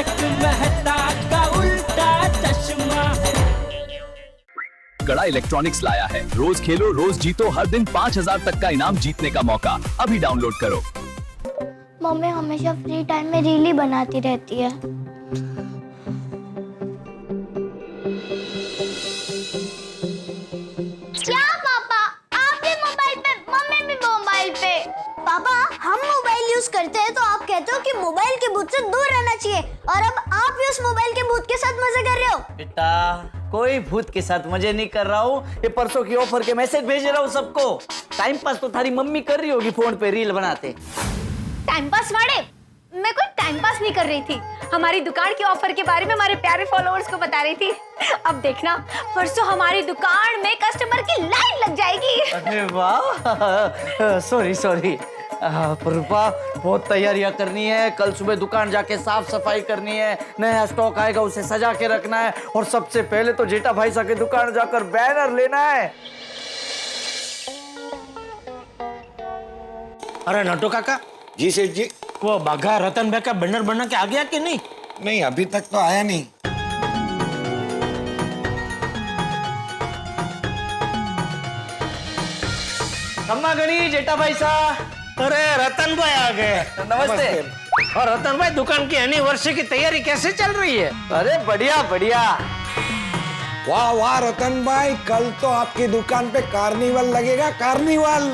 तारक मेहता का उल्टा चश्मा। कड़ा इलेक्ट्रॉनिक्स लाया है, रोज खेलो रोज जीतो, हर दिन 5,000 तक का इनाम जीतने का मौका। अभी डाउनलोड करो। मम्मी हमेशा फ्री टाइम में रील ही बनाती रहती है। क्या पापा, आप भी मोबाइल पे, मम्मी भी मोबाइल पे। पापा हम मोबाइल यूज करते हैं तो आप कहते हो कि मोबाइल के भूत से दूर रहना चाहिए, और अब आप भी उस मोबाइल के भूत के साथ मजे कर रहे हो। बेटा कोई भूत के साथ मजे नहीं कर रहा हूँ, ये परसों की ऑफर के मैसेज भेज रहा हूँ सबको। टाइम पास तो थारी मम्मी कर रही होगी फोन पे रील बनाते। टाइम पास वाड़े, मैं कोई टाइम पास नहीं कर रही थी, हमारी दुकान की ऑफर के बारे में हमारे प्यारे फॉलोअर्स को बता रही थी। अब देखना परसों हमारी दुकान में कस्टमर की लाइन लग जाएगी। अरे वाह, सॉरी रूपा, बहुत तैयारियां करनी है। कल सुबह दुकान जाके साफ सफाई करनी है, नया स्टॉक आएगा उसे सजा के रखना है, और सबसे पहले तो जेठा भाई साहब की दुकान जाकर बैनर लेना है। अरे नटू काका। जी सेठ जी। वो बाघा रतन भाई का बैनर बना के आ गया कि नहीं? नहीं अभी तक तो आया नहीं। अम्मा गणी, जेठा भाई साहब। अरे रतन भाई आ गए। नमस्ते। और रतन भाई दुकान की एनिवर्सरी की तैयारी कैसे चल रही है? अरे बढ़िया बढ़िया। वाह वाह रतन भाई, कल तो आपकी दुकान पे कार्निवल लगेगा। कार्निवल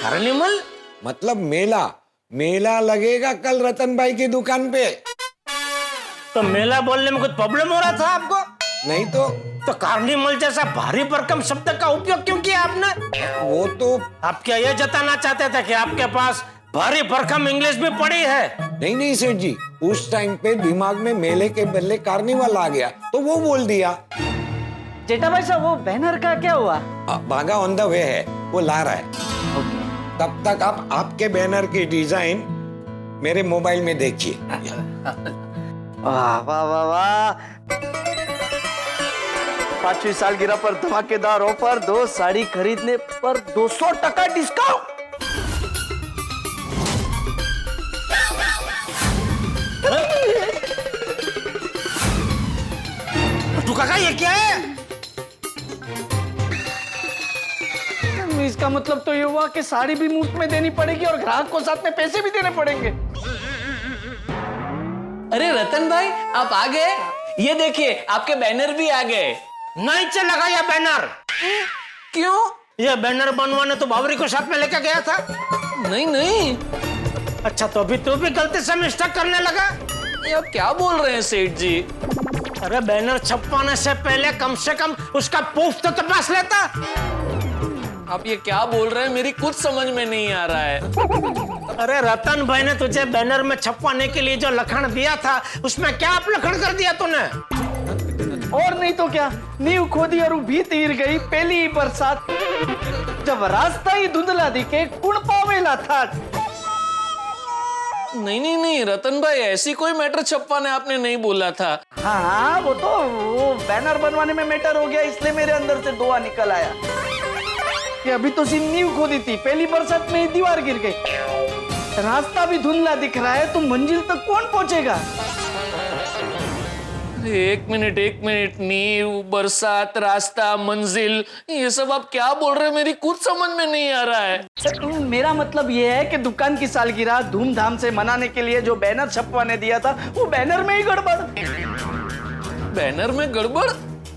कार्निवल मतलब मेला। मेला लगेगा कल रतन भाई की दुकान पे। तो मेला बोलने में कुछ प्रॉब्लम हो रहा था आपको? नहीं तो कार्निवल जैसा भारी भरकम शब्द का उपयोग क्यों किया आपने? वो तो आप क्या ये जताना चाहते थे कि आपके पास भारी भरकम इंग्लिश भी पड़ी है? नहीं सेठ जी, उस टाइम पे दिमाग में मेले के बदले कार्निवल आ गया तो वो बोल दिया। जेठा भाई साहब वो बैनर का क्या हुआ? भागा ऑन द वे है, वो ला रहा है। तब तक आप आपके बैनर की डिजाइन मेरे मोबाइल में देखिए। वाह वाह वाह वाह। 5वीं सालगिरह पर धमाकेदार ऑफर, 2 साड़ी खरीदने पर 200% डिस्काउंट। नटू काका ये क्या है? इसका मतलब तो ये हुआ कि साड़ी भी मुफ्त में देनी पड़ेगी और ग्राहक को साथ में पैसे भी देने पड़ेंगे। अरे रतन भाई आप आ गए, ये देखिए आपके बैनर भी आ गए। नहीं चलेगा ये बैनर। क्यों? ये बैनर बनवाने तो बावरी को साथ में लेकर गया था। नहीं नहीं। अच्छा तो अभी तू भी गलती से मिस्टेक करने लगा? ये आप क्या बोल रहे हैं सेठ जी? अरे बैनर छपवाने से पहले कम से कम उसका प्रूफ तो तपास लेता। आप ये क्या बोल रहे हैं, मेरी कुछ समझ में नहीं आ रहा है। अरे रतन भाई ने तुझे बैनर में छपवाने के लिए जो लखन दिया था उसमें क्या आप लखन कर दिया तूने? और नहीं तो क्या, नींव खोदी और भी तीर गई पहली ही बरसात, जब रास्ता ही धुंधला दिखे कुण पावेला था। नहीं रतन भाई ऐसी कोई मैटर छपवाने आपने नहीं बोला था। हाँ वो बैनर बनवाने में मैटर हो गया, इसलिए मेरे अंदर से दुआ निकल आया कि अभी तो सिर्फ नींव खोदी थी, पहली बरसात में ही दीवार गिर गई, रास्ता भी धुंधला दिख रहा है, तो मंजिल तक कौन पहुंचेगा? एक मिनट, नींव, बरसात, रास्ता, मंजिल, ये सब आप क्या बोल रहे हैं, मेरी कुछ समझ में नहीं आ रहा है। मेरा मतलब ये है कि दुकान की सालगिरह धूमधाम से मनाने के लिए जो बैनर छपवाने दिया था वो बैनर में ही गड़बड़। बैनर में गड़बड़?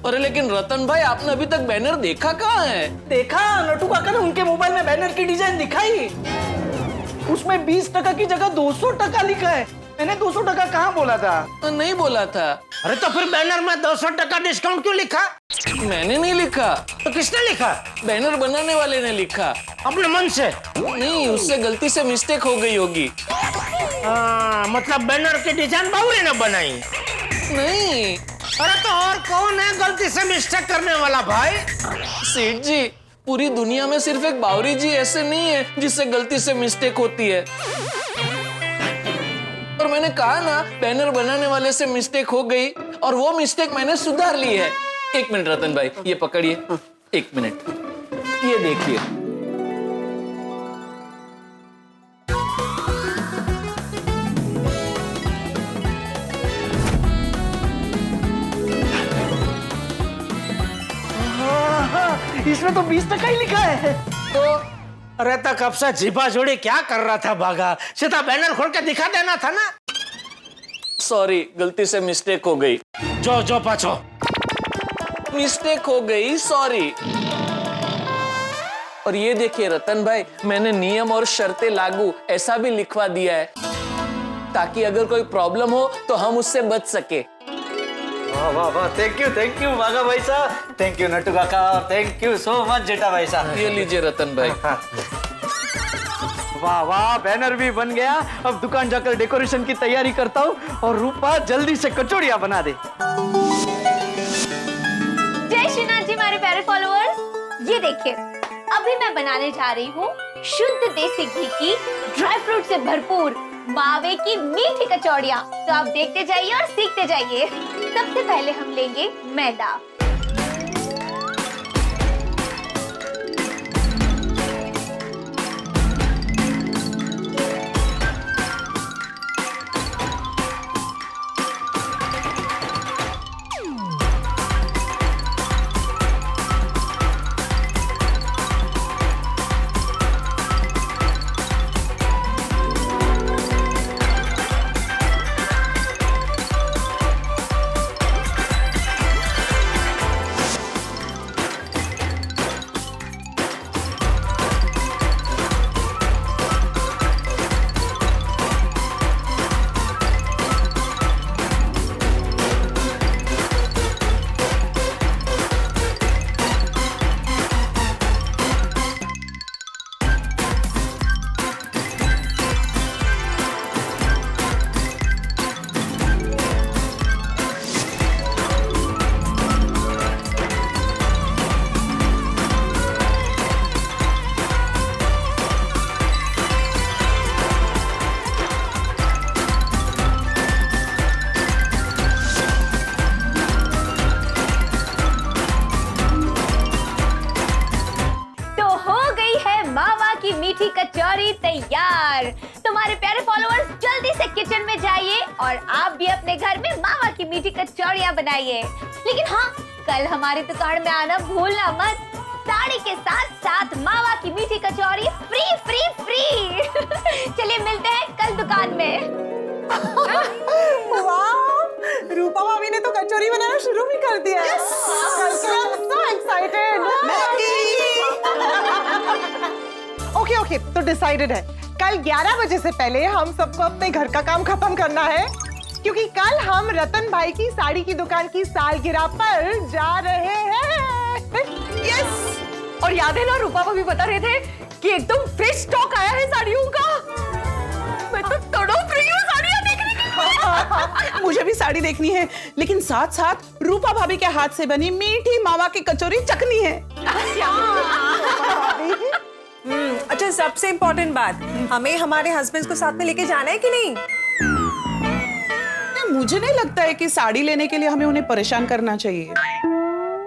अरे लेकिन रतन भाई आपने अभी तक बैनर देखा कहाँ है? देखा, नटू काका ने उनके मोबाइल में बैनर की डिजाइन दिखाई, उसमें 20% की जगह 200% लिखा है। मैंने 200% कहाँ बोला था? तो नहीं बोला था। अरे तो फिर बैनर में 200% डिस्काउंट क्यों लिखा? मैंने नहीं लिखा। तो किसने लिखा? बैनर बनाने वाले ने लिखा। अपने मन से? नहीं, उससे गलती से मिस्टेक हो गई होगी। मतलब बैनर की डिजाइन बावरी ने बनाई? नहीं। अरे तो और कौन है गलती से मिस्टेक करने वाला भाई? सेठ जी, पूरी दुनिया में सिर्फ एक बावरी जी ऐसे नहीं है जिससे गलती से मिस्टेक होती है। और मैंने कहा ना, बैनर बनाने वाले से मिस्टेक हो गई और वो मिस्टेक मैंने सुधार ली है। 1 मिनट रतन भाई, ये पकड़िए। 1 मिनट, ये देखिए। इसमें तो 20% ही लिखा है। तो अरे तो कब से जीपा जोड़ी क्या कर रहा था भागा? सीधा बैनर खोल के दिखा देना था ना। सॉरी, गलती से मिस्टेक हो गई। जो जो पाछो। मिस्टेक हो गई, सॉरी। और ये देखिए रतन भाई, मैंने नियम और शर्तें लागू ऐसा भी लिखवा दिया है, ताकि अगर कोई प्रॉब्लम हो तो हम उससे बच सके। वाह वाह वाह, थैंक यू बागा भाई साहब, थैंक यू नट्टू काका, थैंक यू सो मच जेठा भाई साहब। ये लीजिए रतन भाई। वाह वाह, बैनर भी बन गया। अब दुकान जाकर डेकोरेशन की तैयारी करता हूँ और रूपा जल्दी से कचौड़ियाँ बना दे। जय श्रीनाथ जी हमारे प्यारे फॉलोअर्स, ये देखिए अभी मैं बनाने जा रही हूँ शुद्ध देसी घी की ड्राई फ्रूट से भरपूर मावे की मीठी कचौड़ियाँ। तो आप देखते जाइए और सीखते जाइए। सबसे पहले हम लेंगे मैदा। मीठी कचौरी तैयार। तुम्हारे प्यारे फॉलोअर्स जल्दी से किचन में जाइए और आप भी अपने घर में मावा की मीठी कचौड़ियाँ बनाइए। लेकिन हाँ, कल हमारी दुकान में आना भूलना मत। साड़ी के साथ साथ मावा की मीठी कचौरी फ्री फ्री फ्री। चलिए मिलते हैं कल दुकान में। वाह, रूपा भाभी ने तो कचौरी बनाना शुरू भी कर दिया है। So excited। ओके, तो डिसाइडेड है, कल 11 बजे से पहले हम सबको अपने घर का काम खत्म करना है, क्योंकि कल हम रतन भाई की साड़ी की दुकान की सालगिरह पर जा रहे हैं। यस, और याद है ना रूपा भाभी बता रहे थे कि एकदम फ्रेश स्टॉक आया है साड़ियों का। मैं तो तड़प रही हूँ साड़ियाँ देखने की। मुझे भी साड़ी देखनी है, लेकिन साथ साथ रूपा भाभी के हाथ से बनी मीठी मावा की कचौरी चखनी है। अच्छा, सबसे इम्पोर्टेंट बात, हमें हमारे हस्बैंड्स को साथ में लेके जाना है कि नहीं? मुझे नहीं लगता है कि साड़ी लेने के लिए हमें उन्हें परेशान करना चाहिए।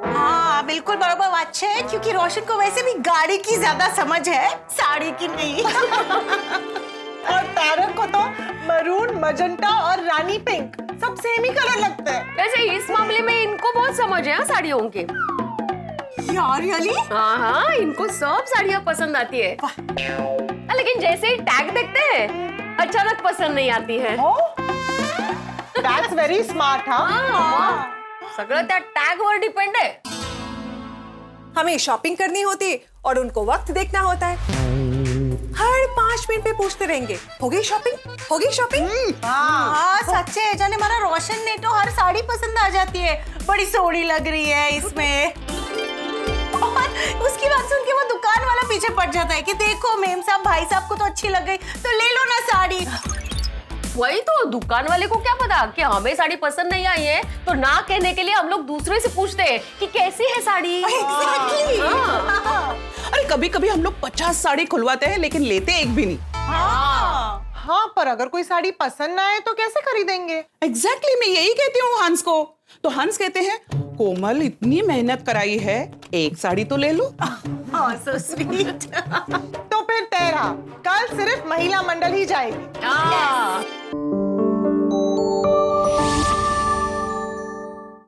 हाँ बिल्कुल बराबर बात है, क्योंकि रोशन को वैसे भी गाड़ी की ज्यादा समझ है, साड़ी की नहीं। और तारक को तो मरून, मजंटा और रानी पिंक सब सेम ही कलर लगता है। वैसे इस मामले में इनको बहुत समझ है साड़ियों के। यार रियली? हाँ, इनको सब साड़ियाँ पसंद आती है। लेकिन जैसे ही टैग देखते हैं अचानक पसंद नहीं आती है। That's very smart, हाँ? सगळं त्या टैग वर डिपेंड है। हमें शॉपिंग करनी होती और उनको वक्त देखना होता है। हर 5 मिनट पे पूछते रहेंगे, हो गई शॉपिंग, हो गई शॉपिंग। हाँ सच है, जाने हमारा रोशन ने तो हर साड़ी पसंद आ जाती है, बड़ी सोहनी लग रही है इसमें। और उसकी बात सुन के वो दुकान वाला पीछे पड़ जाता है कि देखो मेम साहब, भाई साहब को तो अच्छी लग गई तो ले लो ना साड़ी। वही तो, दुकान वाले को क्या पता कि हमें साड़ी पसंद नहीं आई है, तो ना कहने के लिए हम लोग दूसरे से पूछते हैं कि कैसी है साड़ी। Exactly। अरे कभी कभी हम लोग 50 साड़ी खुलवाते हैं लेकिन लेते एक भी नहीं। हाँ, पर अगर कोई साड़ी पसंद ना आए तो कैसे खरीदेंगे? एग्जैक्टली, मैं यही कहती हूँ हंस को। तो हंस कहते हैं, कोमल इतनी मेहनत कराई है, एक साड़ी तो ले लो। so sweet। तो फिर तेरा कल सिर्फ महिला मंडल ही जाएगी।